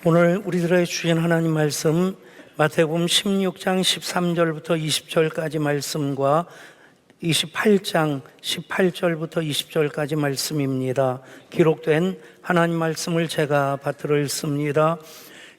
오늘 우리들에게 주신 하나님 말씀 마태복음 16장 13절부터 20절까지 말씀과 28장 18절부터 20절까지 말씀입니다. 기록된 하나님 말씀을 제가 받들어 읽습니다.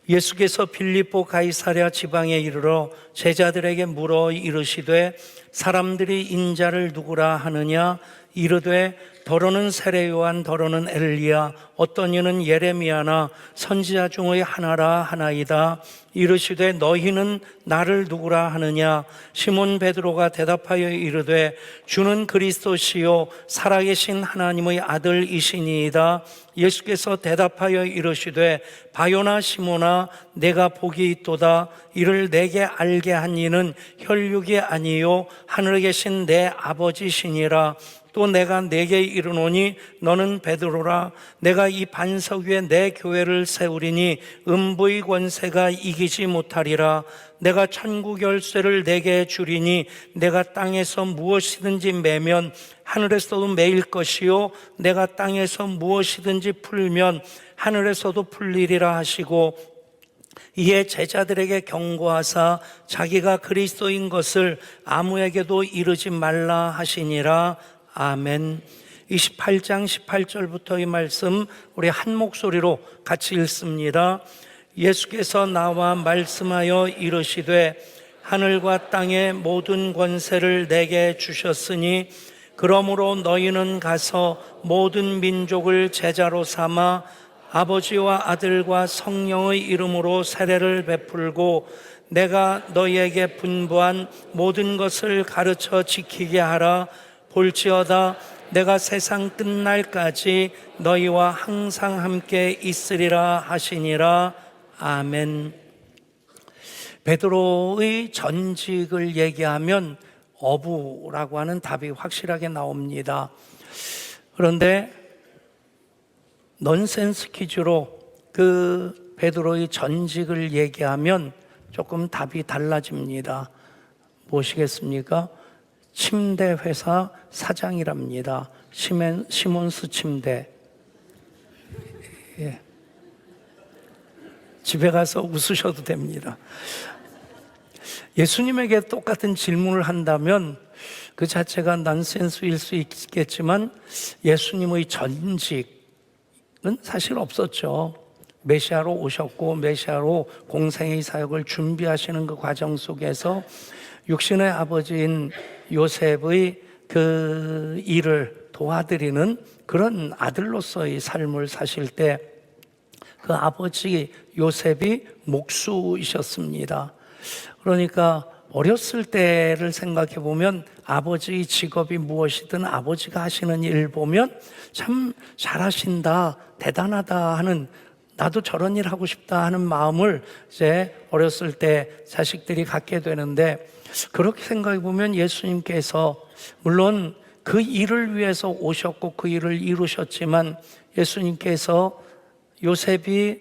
예수께서 빌립보 가이사랴 지방에 이르러 제자들에게 물어 이르시되 사람들이 인자를 누구라 하느냐? 이르되 더러는 세례 요한, 더러는 엘리야, 어떤 이는 예레미야나 선지자 중의 하나라 하나이다. 이르시되 너희는 나를 누구라 하느냐? 시몬 베드로가 대답하여 이르되 주는 그리스도시요 살아계신 하나님의 아들이시니이다. 예수께서 대답하여 이르시되 바요나 시몬아, 내가 복이 있도다. 이를 내게 알게 한 이는 혈육이 아니요 하늘에 계신 내 아버지시니라. 또 내가 네게 이르노니 너는 베드로라. 내가 이 반석 위에 내 교회를 세우리니 음부의 권세가 이기지 못하리라. 내가 천국 열쇠를 내게 주리니 내가 땅에서 무엇이든지 매면 하늘에서도 매일 것이요 내가 땅에서 무엇이든지 풀면 하늘에서도 풀리리라 하시고, 이에 제자들에게 경고하사 자기가 그리스도인 것을 아무에게도 이르지 말라 하시니라. 아멘. 28장 18절부터 이 말씀 우리 한 목소리로 같이 읽습니다. 예수께서 나와 말씀하여 이르시되 하늘과 땅의 모든 권세를 내게 주셨으니 그러므로 너희는 가서 모든 민족을 제자로 삼아 아버지와 아들과 성령의 이름으로 세례를 베풀고 내가 너희에게 분부한 모든 것을 가르쳐 지키게 하라. 볼지어다 내가 세상 끝날까지 너희와 항상 함께 있으리라 하시니라. 아멘. 베드로의 전직을 얘기하면 어부라고 하는 답이 확실하게 나옵니다. 그런데 넌센스 퀴즈로 그 베드로의 전직을 얘기하면 조금 답이 달라집니다. 무엇이겠습니까? 침대 회사 사장이랍니다. 시몬스 침대. 예. 집에 가서 웃으셔도 됩니다. 예수님에게 똑같은 질문을 한다면 그 자체가 넌센스일 수 있겠지만 예수님의 전직은 사실 없었죠. 메시아로 오셨고 메시아로 공생의 사역을 준비하시는 그 과정 속에서 육신의 아버지인 요셉의 그 일을 도와드리는 그런 아들로서의 삶을 사실 때 그 아버지 요셉이 목수이셨습니다. 그러니까 어렸을 때를 생각해 보면 아버지의 직업이 무엇이든 아버지가 하시는 일 보면 참 잘하신다, 대단하다 하는, 나도 저런 일 하고 싶다 하는 마음을 이제 어렸을 때 자식들이 갖게 되는데, 그렇게 생각해 보면 예수님께서 물론 그 일을 위해서 오셨고 그 일을 이루셨지만 예수님께서 요셉이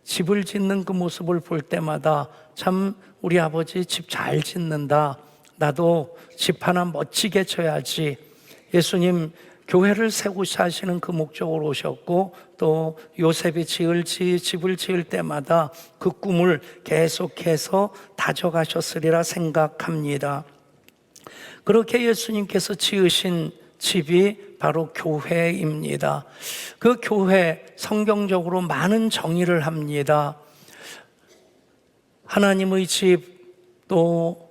집을 짓는 그 모습을 볼 때마다 참 우리 아버지 집 잘 짓는다, 나도 집 하나 멋지게 져야지. 예수님 교회를 세우시 하시는 그 목적으로 오셨고 또 요셉이 집을 지을 때마다 그 꿈을 계속해서 다져가셨으리라 생각합니다. 그렇게 예수님께서 지으신 집이 바로 교회입니다. 그 교회 성경적으로 많은 정의를 합니다. 하나님의 집, 또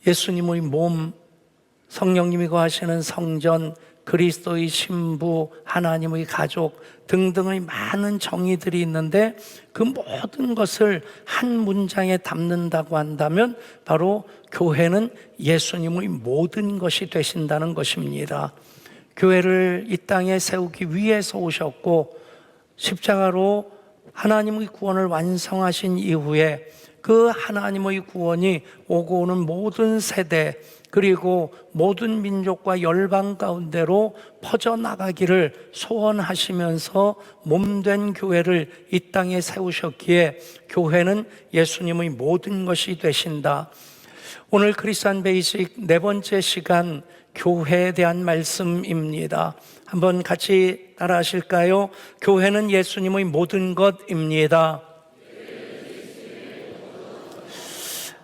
예수님의 몸, 성령님이 거하시는 성전, 그리스도의 신부, 하나님의 가족 등등의 많은 정의들이 있는데 그 모든 것을 한 문장에 담는다고 한다면 바로 교회는 예수님의 모든 것이 되신다는 것입니다. 교회를 이 땅에 세우기 위해서 오셨고 십자가로 하나님의 구원을 완성하신 이후에 그 하나님의 구원이 오고 오는 모든 세대 그리고 모든 민족과 열방 가운데로 퍼져나가기를 소원하시면서 몸된 교회를 이 땅에 세우셨기에 교회는 예수님의 모든 것이 되신다. 오늘 크리스천 베이직 네 번째 시간 교회에 대한 말씀입니다. 한번 같이 따라 하실까요? 교회는 예수님의 모든 것입니다.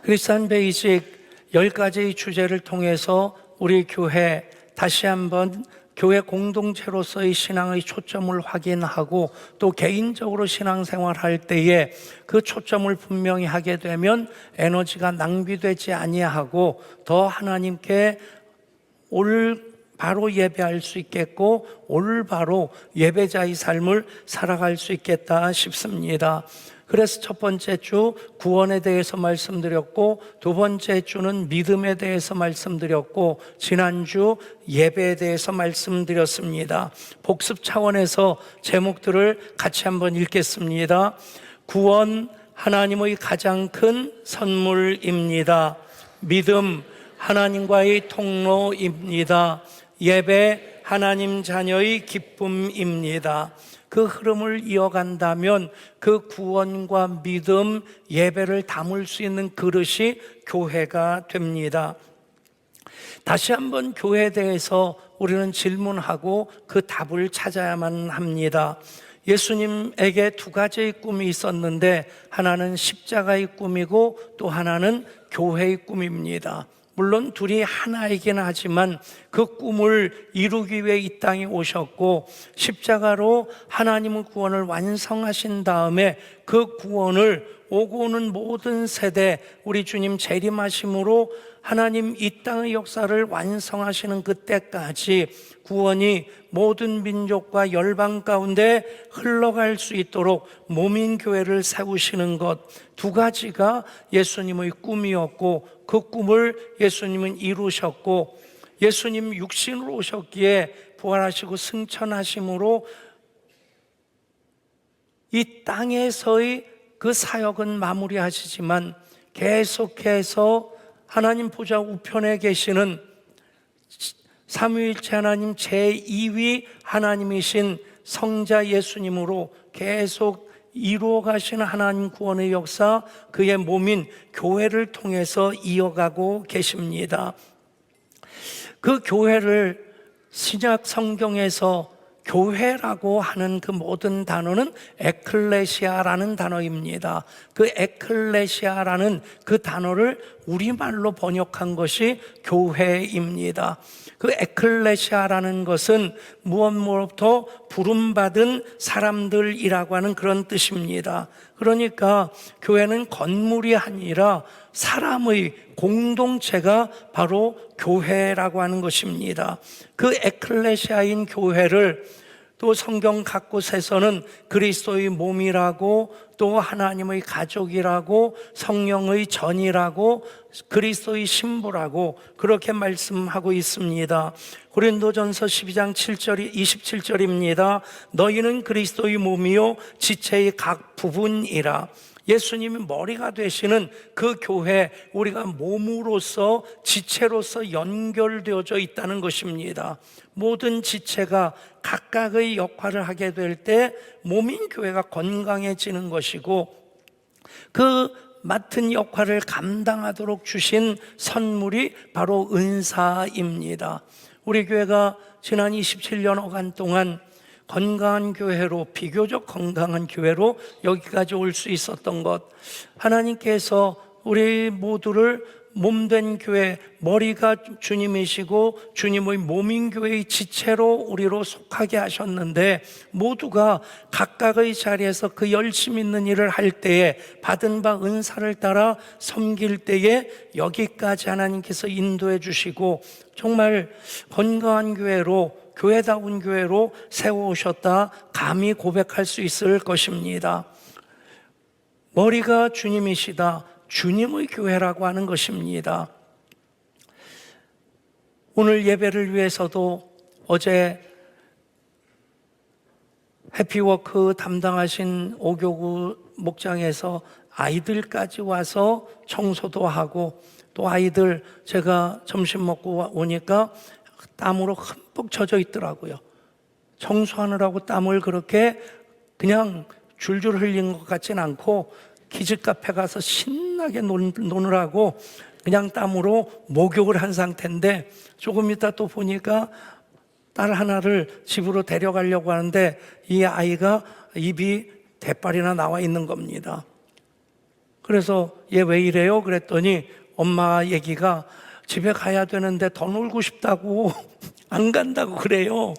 크리스찬 베이직 10가지의 주제를 통해서 우리 교회 다시 한번 교회 공동체로서의 신앙의 초점을 확인하고 또 개인적으로 신앙생활할 때에 그 초점을 분명히 하게 되면 에너지가 낭비되지 아니하고 더 하나님께 올바로 예배할 수 있겠고 올바로 예배자의 삶을 살아갈 수 있겠다 싶습니다. 그래서 첫 번째 주 구원에 대해서 말씀드렸고 두 번째 주는 믿음에 대해서 말씀드렸고 지난주 예배에 대해서 말씀드렸습니다. 복습 차원에서 제목들을 같이 한번 읽겠습니다. 구원, 하나님의 가장 큰 선물입니다. 믿음, 하나님과의 통로입니다. 예배, 하나님 자녀의 기쁨입니다. 그 흐름을 이어간다면 그 구원과 믿음, 예배를 담을 수 있는 그릇이 교회가 됩니다. 다시 한번 교회에 대해서 우리는 질문하고 그 답을 찾아야만 합니다. 예수님에게 두 가지의 꿈이 있었는데 하나는 십자가의 꿈이고 또 하나는 교회의 꿈입니다. 물론 둘이 하나이긴 하지만 그 꿈을 이루기 위해 이 땅에 오셨고 십자가로 하나님의 구원을 완성하신 다음에 그 구원을 오고 오는 모든 세대 우리 주님 재림하심으로 하나님 이 땅의 역사를 완성하시는 그때까지 구원이 모든 민족과 열방 가운데 흘러갈 수 있도록 모민교회를 세우시는 것, 두 가지가 예수님의 꿈이었고 그 꿈을 예수님은 이루셨고 예수님 육신으로 오셨기에 부활하시고 승천하심으로 이 땅에서의 그 사역은 마무리하시지만 계속해서 하나님 보좌 우편에 계시는 삼위일체 하나님 제2위 하나님이신 성자 예수님으로 계속 이루어 가시는 하나님 구원의 역사, 그의 몸인 교회를 통해서 이어가고 계십니다. 그 교회를 신약 성경에서 교회라고 하는 그 모든 단어는 에클레시아라는 단어입니다. 그 에클레시아라는 그 단어를 우리말로 번역한 것이 교회입니다. 그 에클레시아라는 것은 무엇으로부터 부름받은 사람들이라고 하는 그런 뜻입니다. 그러니까 교회는 건물이 아니라 사람의 공동체가 바로 교회라고 하는 것입니다. 그 에클레시아인 교회를 또 성경 각 곳에서는 그리스도의 몸이라고 또 하나님의 가족이라고 성령의 전이라고 그리스도의 신부라고 그렇게 말씀하고 있습니다. 고린도전서 12장 7절 27절입니다. 너희는 그리스도의 몸이요 지체의 각 부분이라. 예수님이 머리가 되시는 그 교회, 우리가 몸으로서 지체로서 연결되어져 있다는 것입니다. 모든 지체가 각각의 역할을 하게 될 때 몸인 교회가 건강해지는 것이고 그 맡은 역할을 감당하도록 주신 선물이 바로 은사입니다. 우리 교회가 지난 27년간 동안 건강한 교회로, 비교적 건강한 교회로 여기까지 올 수 있었던 것, 하나님께서 우리 모두를 몸된 교회, 머리가 주님이시고 주님의 몸인 교회의 지체로 우리로 속하게 하셨는데 모두가 각각의 자리에서 그 열심 있는 일을 할 때에 받은 바 은사를 따라 섬길 때에 여기까지 하나님께서 인도해 주시고 정말 건강한 교회로, 교회다운 교회로 세워오셨다 감히 고백할 수 있을 것입니다. 머리가 주님이시다, 주님의 교회라고 하는 것입니다. 오늘 예배를 위해서도 어제 해피워크 담당하신 오교구 목장에서 아이들까지 와서 청소도 하고 또 아이들 제가 점심 먹고 오니까 땀으로 흠뻑 젖어 있더라고요. 청소하느라고 땀을 그렇게 그냥 줄줄 흘린 것 같진 않고 키즈 카페 가서 신나게 노느라고 그냥 땀으로 목욕을 한 상태인데 조금 이따 또 보니까 딸 하나를 집으로 데려가려고 하는데 이 아이가 입이 대빨이나 나와 있는 겁니다. 그래서 얘 왜 이래요? 그랬더니 엄마 얘기가 집에 가야 되는데 더 놀고 싶다고 안 간다고 그래요.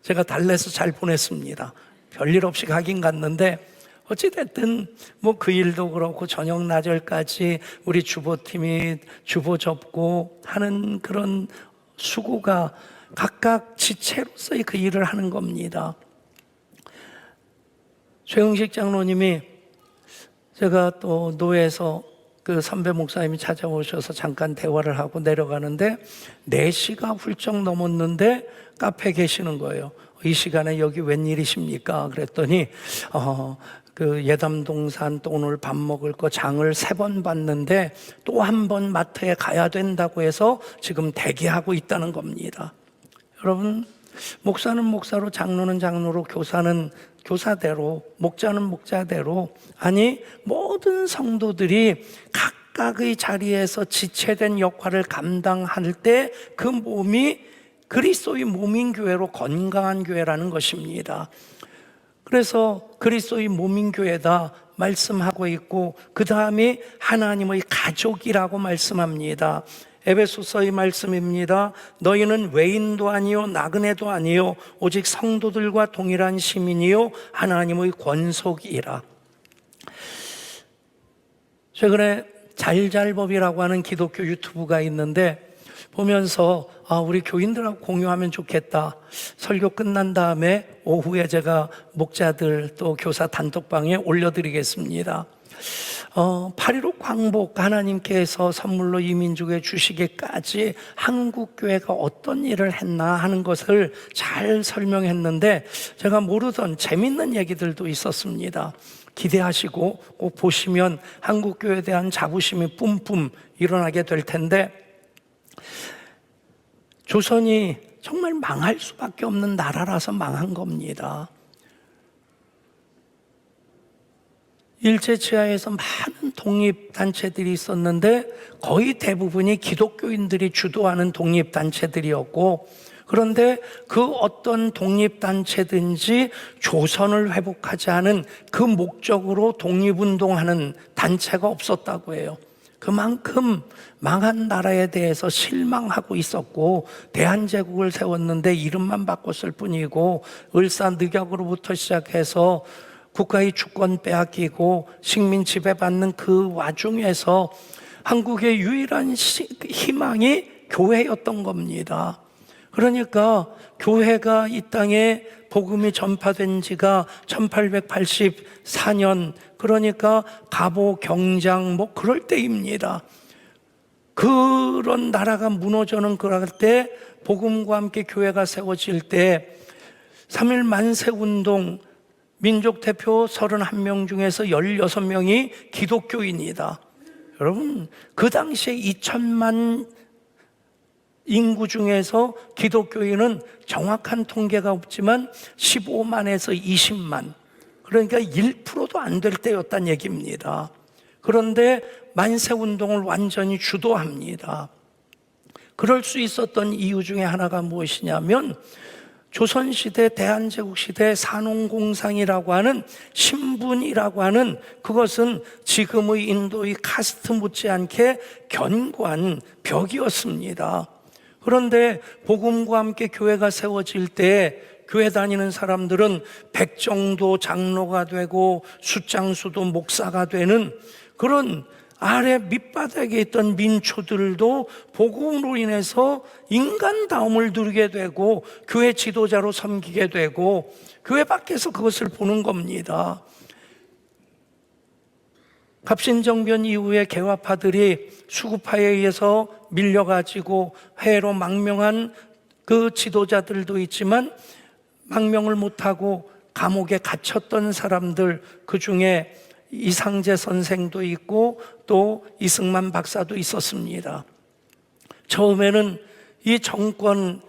제가 달래서 잘 보냈습니다. 별일 없이 가긴 갔는데 어찌됐든 뭐 그 일도 그렇고 저녁 나절까지 우리 주보팀이 주보 접고 하는 그런 수고가 각각 지체로서의 그 일을 하는 겁니다. 최영식 장로님이 제가 또 노회에서 그 선배 목사님이 찾아오셔서 잠깐 대화를 하고 내려가는데 4시가 훌쩍 넘었는데 카페에 계시는 거예요. 이 시간에 여기 웬일이십니까? 그랬더니 그 예담동산 또 오늘 밥 먹을 거 장을 3번 봤는데 또 한 번 마트에 가야 된다고 해서 지금 대기하고 있다는 겁니다. 여러분, 목사는 목사로, 장로는 장로로, 교사는 교사대로, 목자는 목자대로, 아니 모든 성도들이 각각의 자리에서 지체된 역할을 감당할 때 그 몸이 그리스도의 몸인 교회로 건강한 교회라는 것입니다. 그래서 그리스도의 몸인 교회다 말씀하고 있고 그 다음에 하나님의 가족이라고 말씀합니다. 에베소서의 말씀입니다. 너희는 외인도 아니요 나그네도 아니요 오직 성도들과 동일한 시민이요 하나님의 권속이라. 최근에 잘잘법이라고 하는 기독교 유튜브가 있는데 보면서 우리 교인들하고 공유하면 좋겠다. 설교 끝난 다음에 오후에 제가 목자들 또 교사 단톡방에 올려드리겠습니다. 8.15 광복 하나님께서 선물로 이민족에 주시기까지 한국교회가 어떤 일을 했나 하는 것을 잘 설명했는데 제가 모르던 재밌는 얘기들도 있었습니다. 기대하시고 꼭 보시면 한국교회에 대한 자부심이 뿜뿜 일어나게 될 텐데 조선이 정말 망할 수밖에 없는 나라라서 망한 겁니다. 일제치하에서 많은 독립단체들이 있었는데 거의 대부분이 기독교인들이 주도하는 독립단체들이었고 그런데 그 어떤 독립단체든지 조선을 회복하지 않은 그 목적으로 독립운동하는 단체가 없었다고 해요. 그만큼 망한 나라에 대해서 실망하고 있었고 대한제국을 세웠는데 이름만 바꿨을 뿐이고 을사늑약으로부터 시작해서 국가의 주권 빼앗기고 식민 지배받는 그 와중에서 한국의 유일한 희망이 교회였던 겁니다. 그러니까 교회가 이 땅에 복음이 전파된 지가 1884년 그러니까 갑오 경장 뭐 그럴 때입니다. 그런 나라가 무너져는 그럴 때 복음과 함께 교회가 세워질 때 3.1 만세운동 민족 대표 31명 중에서 16명이 기독교인이다. 여러분 그 당시에 2천만 인구 중에서 기독교인은 정확한 통계가 없지만 15만에서 20만 그러니까 1%도 안 될 때였단 얘기입니다. 그런데 만세운동을 완전히 주도합니다. 그럴 수 있었던 이유 중에 하나가 무엇이냐면 조선시대 대한제국시대 산업공상이라고 하는 신분이라고 하는 그것은 지금의 인도의 카스트 못지않게 견고한 벽이었습니다. 그런데 복음과 함께 교회가 세워질 때 교회 다니는 사람들은 백정도 장로가 되고 숫장수도 목사가 되는 그런 아래 밑바닥에 있던 민초들도 복음으로 인해서 인간다움을 누리게 되고 교회 지도자로 섬기게 되고 교회 밖에서 그것을 보는 겁니다. 갑신정변 이후에 개화파들이 수구파에 의해서 밀려가지고 해로 망명한 그 지도자들도 있지만 망명을 못하고 감옥에 갇혔던 사람들 그 중에 이상재 선생도 있고 또 이승만 박사도 있었습니다. 처음에는 이 정권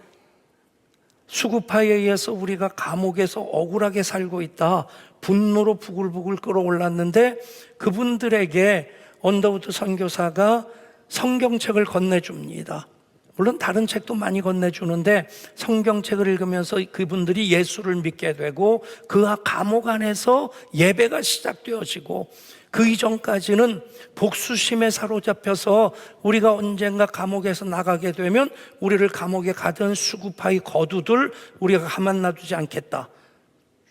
수구파에 의해서 우리가 감옥에서 억울하게 살고 있다 분노로 부글부글 끓어올랐는데 그분들에게 언더우드 선교사가 성경책을 건네줍니다. 물론 다른 책도 많이 건네주는데 성경책을 읽으면서 그분들이 예수를 믿게 되고 그 감옥 안에서 예배가 시작되어지고 그 이전까지는 복수심에 사로잡혀서 우리가 언젠가 감옥에서 나가게 되면 우리를 감옥에 가든 수구파의 거두들 우리가 가만 놔두지 않겠다,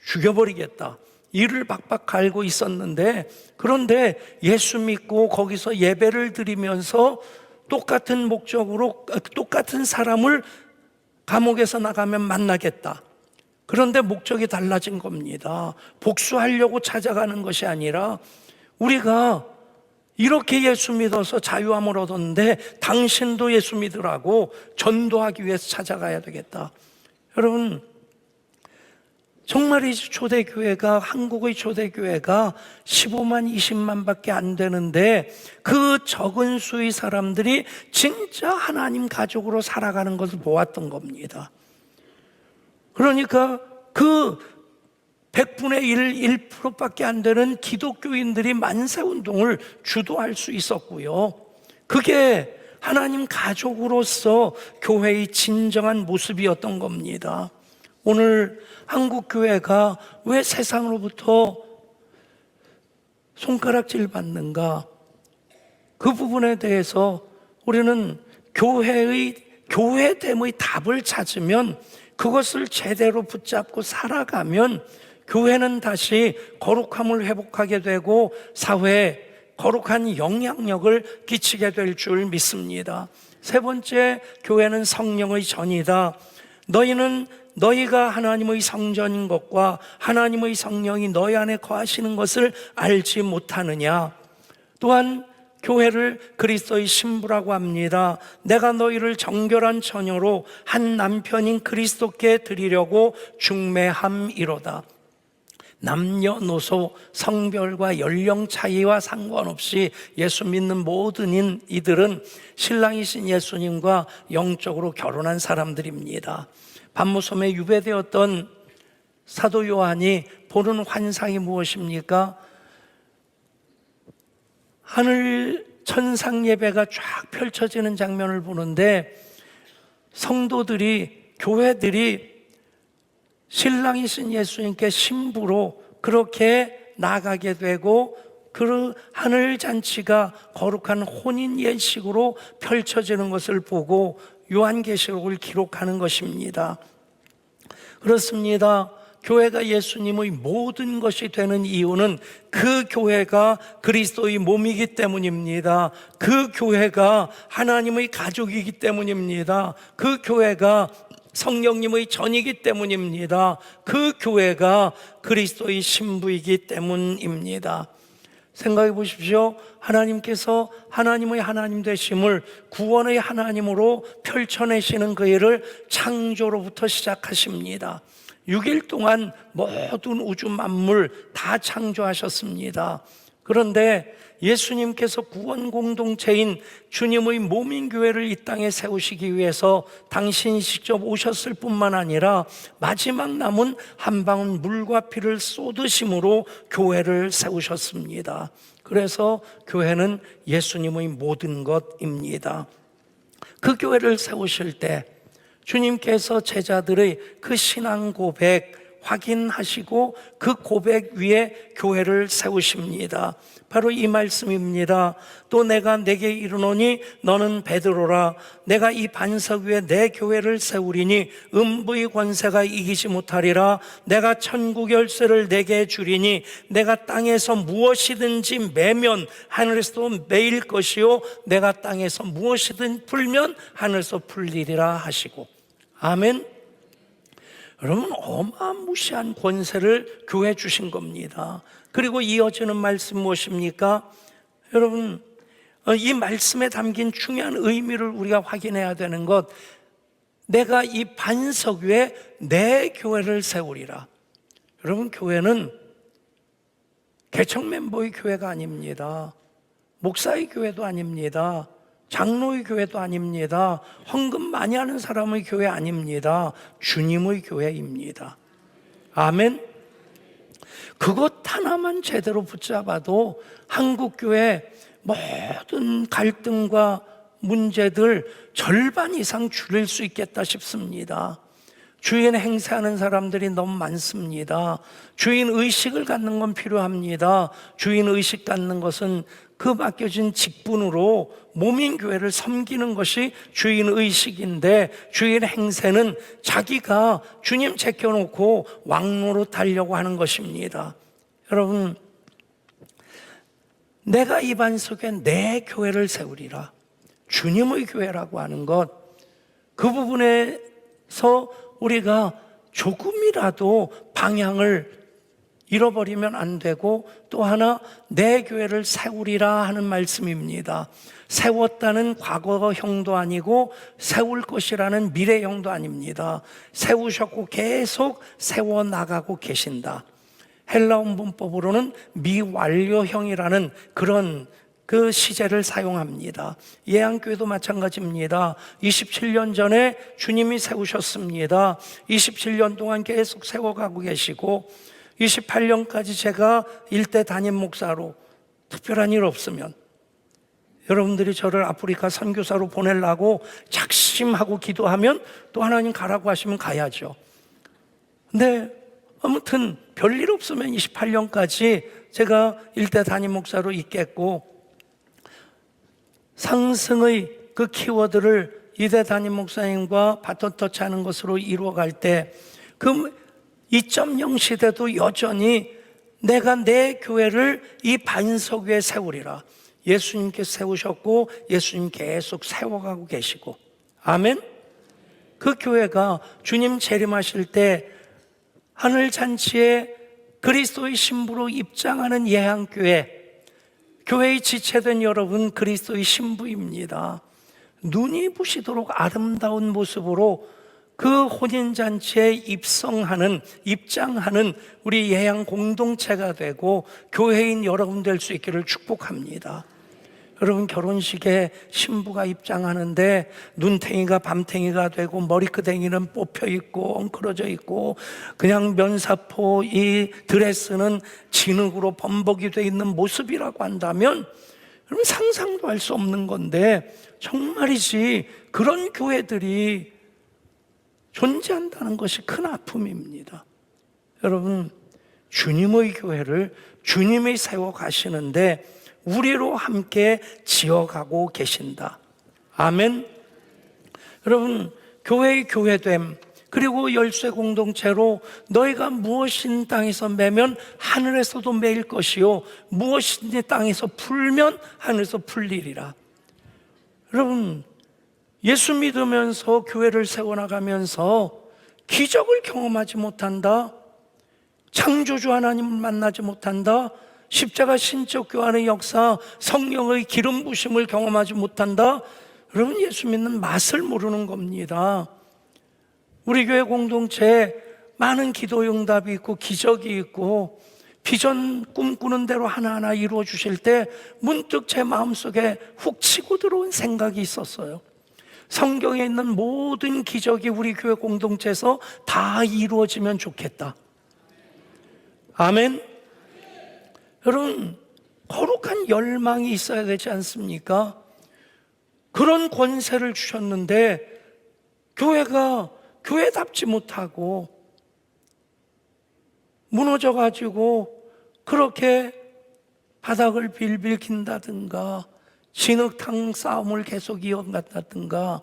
죽여버리겠다, 이를 박박 갈고 있었는데, 그런데 예수 믿고 거기서 예배를 드리면서 똑같은 목적으로 똑같은 사람을 감옥에서 나가면 만나겠다. 그런데 목적이 달라진 겁니다. 복수하려고 찾아가는 것이 아니라 우리가 이렇게 예수 믿어서 자유함을 얻었는데 당신도 예수 믿으라고 전도하기 위해서 찾아가야 되겠다. 여러분, 정말 이 초대교회가, 한국의 초대교회가 15만, 20만 밖에 안 되는데 그 적은 수의 사람들이 진짜 하나님 가족으로 살아가는 것을 보았던 겁니다. 그러니까 그 100분의 1, 1%밖에 안 되는 기독교인들이 만세운동을 주도할 수 있었고요. 그게 하나님 가족으로서 교회의 진정한 모습이었던 겁니다. 오늘 한국교회가 왜 세상으로부터 손가락질 받는가? 그 부분에 대해서 우리는 교회됨의 답을 찾으면, 그것을 제대로 붙잡고 살아가면 교회는 다시 거룩함을 회복하게 되고 사회에 거룩한 영향력을 끼치게 될 줄 믿습니다. 세 번째, 교회는 성령의 전이다. 너희가 하나님의 성전인 것과 하나님의 성령이 너희 안에 거하시는 것을 알지 못하느냐? 또한 교회를 그리스도의 신부라고 합니다. 내가 너희를 정결한 처녀로 한 남편인 그리스도께 드리려고 중매함이로다. 남녀노소, 성별과 연령 차이와 상관없이 예수 믿는 모든 이들은 신랑이신 예수님과 영적으로 결혼한 사람들입니다. 반모섬에 유배되었던 사도 요한이 보는 환상이 무엇입니까? 하늘 천상 예배가 쫙 펼쳐지는 장면을 보는데 성도들이, 교회들이 신랑이신 예수님께 신부로 그렇게 나가게 되고 그 하늘 잔치가 거룩한 혼인 예식으로 펼쳐지는 것을 보고 요한계시록을 기록하는 것입니다. 그렇습니다. 교회가 예수님의 모든 것이 되는 이유는 그 교회가 그리스도의 몸이기 때문입니다. 그 교회가 하나님의 가족이기 때문입니다. 그 교회가 성령님의 전이기 때문입니다. 그 교회가 그리스도의 신부이기 때문입니다. 생각해 보십시오. 하나님께서 하나님의 하나님 되심을 구원의 하나님으로 펼쳐내시는 그 일을 창조로부터 시작하십니다. 6일 동안 모든 우주 만물 다 창조하셨습니다. 그런데 예수님께서 구원 공동체인 주님의 몸인 교회를 이 땅에 세우시기 위해서 당신이 직접 오셨을 뿐만 아니라 마지막 남은 한 방울 물과 피를 쏟으심으로 교회를 세우셨습니다. 그래서 교회는 예수님의 모든 것입니다. 그 교회를 세우실 때 주님께서 제자들의 그 신앙 고백 확인하시고 그 고백 위에 교회를 세우십니다. 바로 이 말씀입니다. 또 내가 내게 이르노니 너는 베드로라. 내가 이 반석 위에 내 교회를 세우리니 음부의 권세가 이기지 못하리라. 내가 천국 열쇠를 내게 주리니 내가 땅에서 무엇이든지 매면 하늘에서도 매일 것이요 내가 땅에서 무엇이든 풀면 하늘에서 풀리리라 하시고. 아멘. 여러분, 어마무시한 권세를 교회 주신 겁니다. 그리고 이어지는 말씀 무엇입니까? 여러분, 이 말씀에 담긴 중요한 의미를 우리가 확인해야 되는 것, 내가 이 반석 위에 내 교회를 세우리라. 여러분, 교회는 개척 멤버의 교회가 아닙니다. 목사의 교회도 아닙니다. 장로의 교회도 아닙니다. 헌금 많이 하는 사람의 교회 아닙니다. 주님의 교회입니다. 아멘. 그것 하나만 제대로 붙잡아도 한국교회 모든 갈등과 문제들 절반 이상 줄일 수 있겠다 싶습니다. 주인 행세하는 사람들이 너무 많습니다. 주인 의식을 갖는 건 필요합니다. 주인 의식 갖는 것은 그 맡겨진 직분으로 모민교회를 섬기는 것이 주인 의식인데, 주인 행세는 자기가 주님 제껴놓고 왕노로 달려고 하는 것입니다. 여러분, 내가 입안 속에 내 교회를 세우리라, 주님의 교회라고 하는 것, 그 부분에서 우리가 조금이라도 방향을 잃어버리면 안 되고, 또 하나 내 교회를 세우리라 하는 말씀입니다. 세웠다는 과거형도 아니고 세울 것이라는 미래형도 아닙니다. 세우셨고 계속 세워나가고 계신다. 헬라어 문법으로는 미완료형이라는 그런 그 시제를 사용합니다. 예안교회도 마찬가지입니다. 27년 전에 주님이 세우셨습니다. 27년 동안 계속 세워가고 계시고, 28년까지 제가 일대 담임 목사로 특별한 일 없으면 여러분들이 저를 아프리카 선교사로 보내려고 작심하고 기도하면 또 하나님 가라고 하시면 가야죠. 근데 아무튼 별일 없으면 28년까지 제가 일대 담임 목사로 있겠고, 상승의 그 키워드를 이대 담임 목사님과 바톤 터치하는 것으로 이루어갈 때, 그 2.0 시대도 여전히 내가 내 교회를 이 반석 위에 세우리라. 예수님께서 세우셨고 예수님 계속 세워가고 계시고, 아멘. 그 교회가 주님 재림하실 때 하늘 잔치에 그리스도의 신부로 입장하는 예향교회, 교회의 지체된 여러분 그리스도의 신부입니다. 눈이 부시도록 아름다운 모습으로 그 혼인잔치에 입장하는 우리 예향 공동체가 되고 교회인 여러분 될 수 있기를 축복합니다. 여러분, 결혼식에 신부가 입장하는데 눈탱이가 밤탱이가 되고 머리끄댕이는 뽑혀 있고 엉클어져 있고, 그냥 면사포 이 드레스는 진흙으로 범벅이 되어 있는 모습이라고 한다면 여러분 상상도 할 수 없는 건데, 정말이지 그런 교회들이 존재한다는 것이 큰 아픔입니다. 여러분, 주님의 교회를 주님이 세워 가시는데 우리로 함께 지어가고 계신다. 아멘. 여러분, 교회의 교회됨, 그리고 열쇠 공동체로 너희가 무엇인 땅에서 매면 하늘에서도 매일 것이요 무엇인지 땅에서 풀면 하늘에서 풀리리라. 여러분, 예수 믿으면서 교회를 세워나가면서 기적을 경험하지 못한다, 창조주 하나님을 만나지 못한다, 십자가 신적 교환의 역사, 성령의 기름 부심을 경험하지 못한다, 여러분 예수 믿는 맛을 모르는 겁니다. 우리 교회 공동체에 많은 기도 응답이 있고 기적이 있고 비전 꿈꾸는 대로 하나하나 이루어 주실 때 문득 제 마음속에 훅 치고 들어온 생각이 있었어요. 성경에 있는 모든 기적이 우리 교회 공동체에서 다 이루어지면 좋겠다. 아멘. 여러분, 거룩한 열망이 있어야 되지 않습니까? 그런 권세를 주셨는데 교회가 교회답지 못하고 무너져가지고 그렇게 바닥을 빌빌 긴다든가 진흙탕 싸움을 계속 이어간다든가,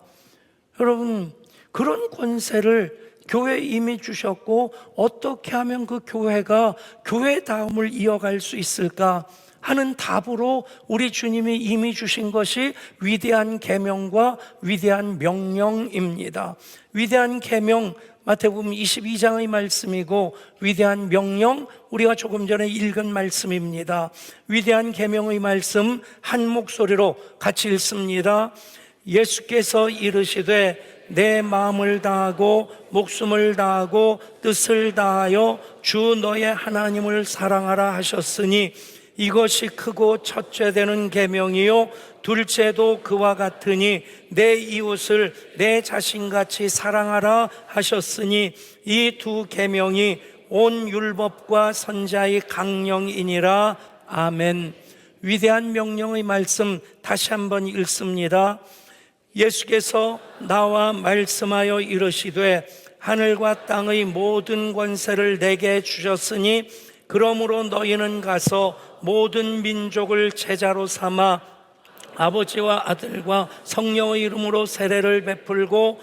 여러분 그런 권세를 교회에 이미 주셨고 어떻게 하면 그 교회가 교회다움을 이어갈 수 있을까 하는 답으로 우리 주님이 이미 주신 것이 위대한 계명과 위대한 명령입니다. 위대한 계명, 마태복음 22장의 말씀이고 위대한 명령, 우리가 조금 전에 읽은 말씀입니다. 위대한 계명의 말씀 한 목소리로 같이 읽습니다. 예수께서 이르시되 내 마음을 다하고 목숨을 다하고 뜻을 다하여 주 너의 하나님을 사랑하라 하셨으니 이것이 크고 첫째 되는 계명이요 둘째도 그와 같으니 내 이웃을 내 자신같이 사랑하라 하셨으니 이 두 계명이 온 율법과 선자의 강령이니라. 아멘. 위대한 명령의 말씀 다시 한번 읽습니다. 예수께서 나와 말씀하여 이르시되 하늘과 땅의 모든 권세를 내게 주셨으니 그러므로 너희는 가서 모든 민족을 제자로 삼아 아버지와 아들과 성령의 이름으로 세례를 베풀고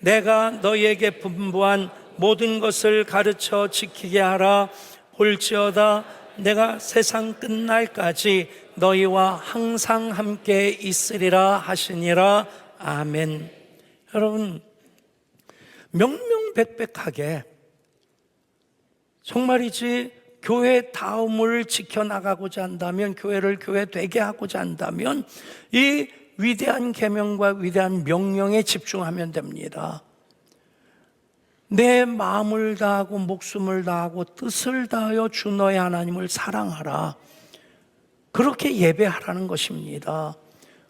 내가 너희에게 분부한 모든 것을 가르쳐 지키게 하라. 볼지어다 내가 세상 끝날까지 너희와 항상 함께 있으리라 하시니라. 아멘. 여러분, 명명백백하게 정말이지 교회 다음을 지켜나가고자 한다면, 교회를 교회 되게 하고자 한다면 이 위대한 계명과 위대한 명령에 집중하면 됩니다. 내 마음을 다하고 목숨을 다하고 뜻을 다하여 주 너의 하나님을 사랑하라. 그렇게 예배하라는 것입니다.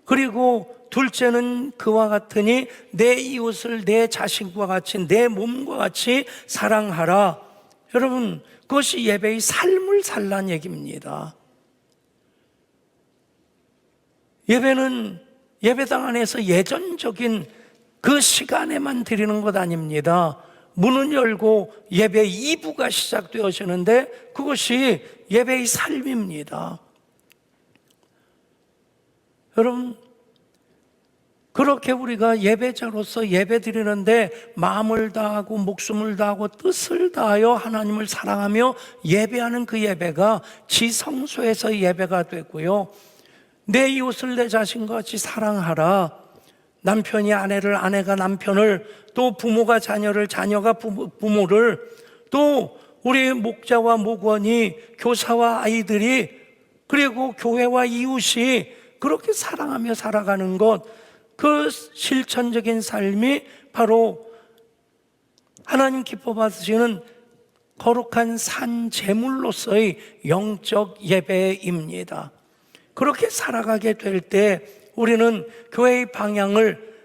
그리고 둘째는 그와 같으니 내 이웃을 내 자신과 같이, 내 몸과 같이 사랑하라. 여러분, 그것이 예배의 삶을 살란 얘기입니다. 예배는 예배당 안에서 예전적인 그 시간에만 드리는 것 아닙니다. 문을 열고 예배 2부가 시작되어지는데 그것이 예배의 삶입니다. 여러분, 그렇게 우리가 예배자로서 예배 드리는데 마음을 다하고 목숨을 다하고 뜻을 다하여 하나님을 사랑하며 예배하는 그 예배가 지성소에서 예배가 되고요, 내 이웃을 내 자신과 같이 사랑하라. 남편이 아내를, 아내가 남편을, 또 부모가 자녀를, 자녀가 부모를, 또 우리 목자와 목원이, 교사와 아이들이, 그리고 교회와 이웃이 그렇게 사랑하며 살아가는 것, 그 실천적인 삶이 바로 하나님 기뻐 받으시는 거룩한 산 제물로서의 영적 예배입니다. 그렇게 살아가게 될 때 우리는 교회의 방향을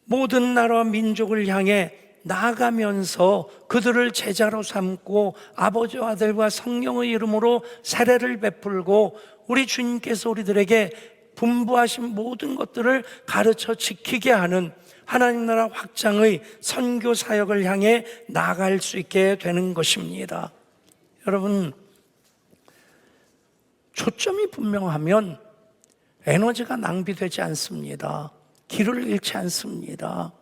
모든 나라와 민족을 향해 나아가면서 그들을 제자로 삼고 아버지와 아들과 성령의 이름으로 세례를 베풀고 우리 주님께서 우리들에게 분부하신 모든 것들을 가르쳐 지키게 하는 하나님 나라 확장의 선교 사역을 향해 나아갈 수 있게 되는 것입니다. 여러분, 초점이 분명하면 에너지가 낭비되지 않습니다. 길을 잃지 않습니다.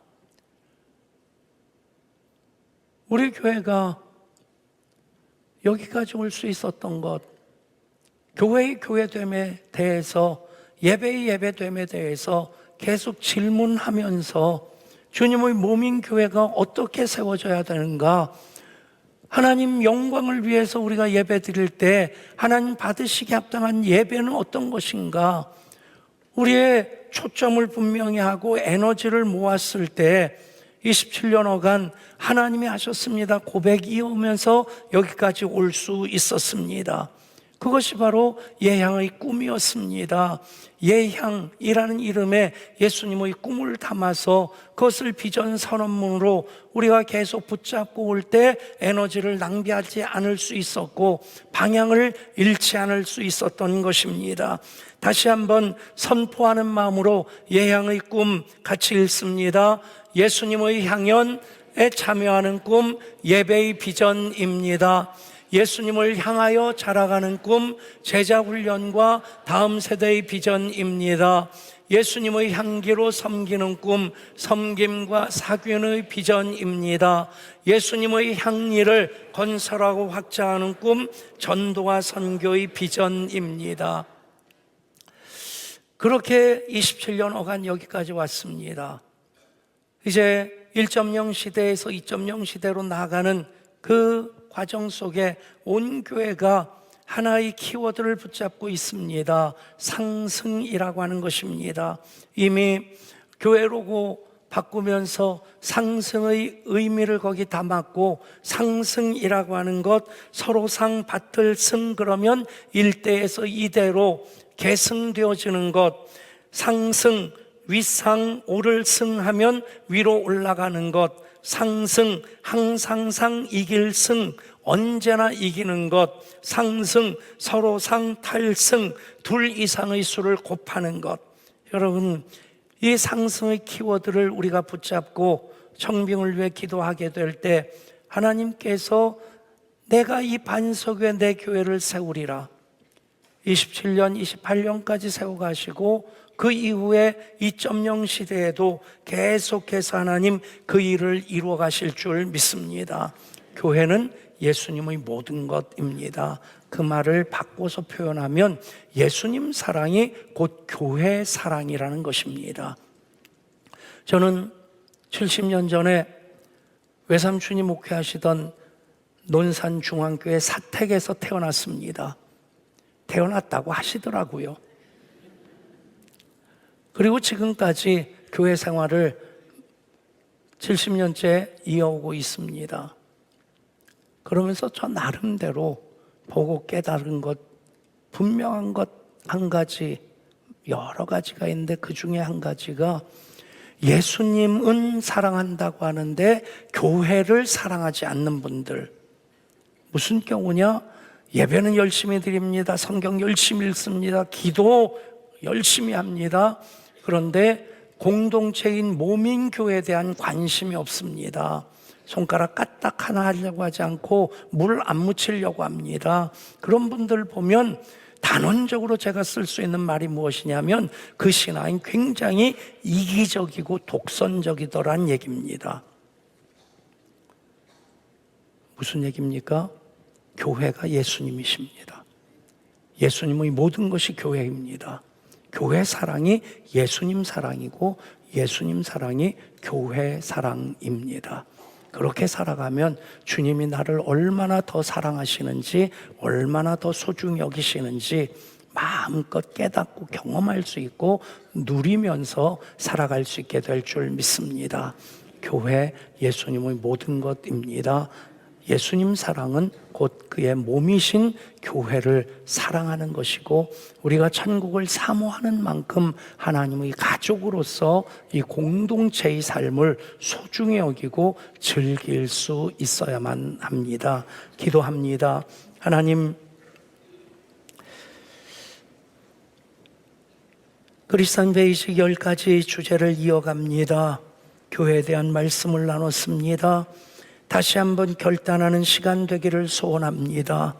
우리 교회가 여기까지 올 수 있었던 것, 교회의 교회됨에 대해서, 예배의 예배됨에 대해서 계속 질문하면서 주님의 몸인 교회가 어떻게 세워져야 되는가, 하나님 영광을 위해서 우리가 예배 드릴 때 하나님 받으시기 합당한 예배는 어떤 것인가, 우리의 초점을 분명히 하고 에너지를 모았을 때 27년간 하나님이 하셨습니다 고백이 오면서 여기까지 올 수 있었습니다. 그것이 바로 예향의 꿈이었습니다. 예향이라는 이름에 예수님의 꿈을 담아서 그것을 비전 선언문으로 우리가 계속 붙잡고 올 때 에너지를 낭비하지 않을 수 있었고 방향을 잃지 않을 수 있었던 것입니다. 다시 한번 선포하는 마음으로 예향의 꿈 같이 읽습니다. 예수님의 향연에 참여하는 꿈, 예배의 비전입니다. 예수님을 향하여 자라가는 꿈, 제자 훈련과 다음 세대의 비전입니다. 예수님의 향기로 섬기는 꿈, 섬김과 사귐의 비전입니다. 예수님의 향리를 건설하고 확장하는 꿈, 전도와 선교의 비전입니다. 그렇게 27년간 여기까지 왔습니다. 이제 1.0 시대에서 2.0 시대로 나아가는 그 과정 속에 온 교회가 하나의 키워드를 붙잡고 있습니다. 상승이라고 하는 것입니다. 이미 교회 로고 바꾸면서 상승의 의미를 거기 담았고, 상승이라고 하는 것, 서로 상 받을 승, 그러면 1대에서 2대로 계승되어지는 것, 상승, 윗상 오를 승하면 위로 올라가는 것, 상승, 항상상 이길 승, 언제나 이기는 것, 상승, 서로 상 탈승, 둘 이상의 수를 곱하는 것. 여러분, 이 상승의 키워드를 우리가 붙잡고 청빙을 위해 기도하게 될 때 하나님께서 내가 이 반석 위에 내 교회를 세우리라, 27년, 28년까지 세워가시고 그 이후에 2.0 시대에도 계속해서 하나님 그 일을 이루어 가실 줄 믿습니다. 교회는 예수님의 모든 것입니다. 그 말을 바꿔서 표현하면 예수님 사랑이 곧 교회 사랑이라는 것입니다. 저는 70년 전에 외삼촌이 목회하시던 논산중앙교회 사택에서 태어났습니다. 태어났다고 하시더라고요. 그리고 지금까지 교회 생활을 70년째 이어오고 있습니다. 그러면서 저 나름대로 보고 깨달은 것, 분명한 것 한 가지, 여러 가지가 있는데 그 중에 한 가지가 예수님은 사랑한다고 하는데 교회를 사랑하지 않는 분들. 무슨 경우냐? 예배는 열심히 드립니다. 성경 열심히 읽습니다. 기도 열심히 합니다. 그런데 공동체인 몸인 교회에 대한 관심이 없습니다. 손가락 까딱 하나 하려고 하지 않고 물 안 묻히려고 합니다. 그런 분들 보면 단언적으로 제가 쓸 수 있는 말이 무엇이냐면 그 신앙이 굉장히 이기적이고 독선적이더란 얘기입니다. 무슨 얘기입니까? 교회가 예수님이십니다. 예수님의 모든 것이 교회입니다. 교회 사랑이 예수님 사랑이고 예수님 사랑이 교회 사랑입니다. 그렇게 살아가면 주님이 나를 얼마나 더 사랑하시는지, 얼마나 더 소중히 여기시는지 마음껏 깨닫고 경험할 수 있고 누리면서 살아갈 수 있게 될 줄 믿습니다. 교회 예수님의 모든 것입니다. 예수님 사랑은 곧 그의 몸이신 교회를 사랑하는 것이고 우리가 천국을 사모하는 만큼 하나님의 가족으로서 이 공동체의 삶을 소중히 여기고 즐길 수 있어야만 합니다. 기도합니다. 하나님, 그리스도인 베이직 10가지 주제를 이어갑니다. 교회에 대한 말씀을 나눴습니다. 다시 한번 결단하는 시간 되기를 소원합니다.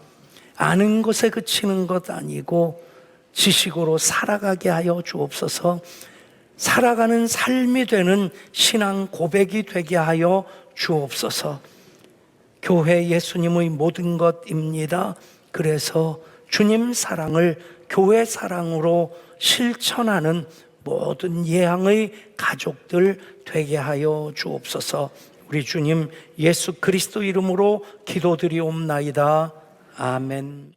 아는 것에 그치는 것 아니고 지식으로 살아가게 하여 주옵소서. 살아가는 삶이 되는 신앙 고백이 되게 하여 주옵소서. 교회 예수님의 모든 것입니다. 그래서 주님 사랑을 교회 사랑으로 실천하는 모든 예향의 가족들 되게 하여 주옵소서. 우리 주님 예수 그리스도 이름으로 기도드리옵나이다. 아멘.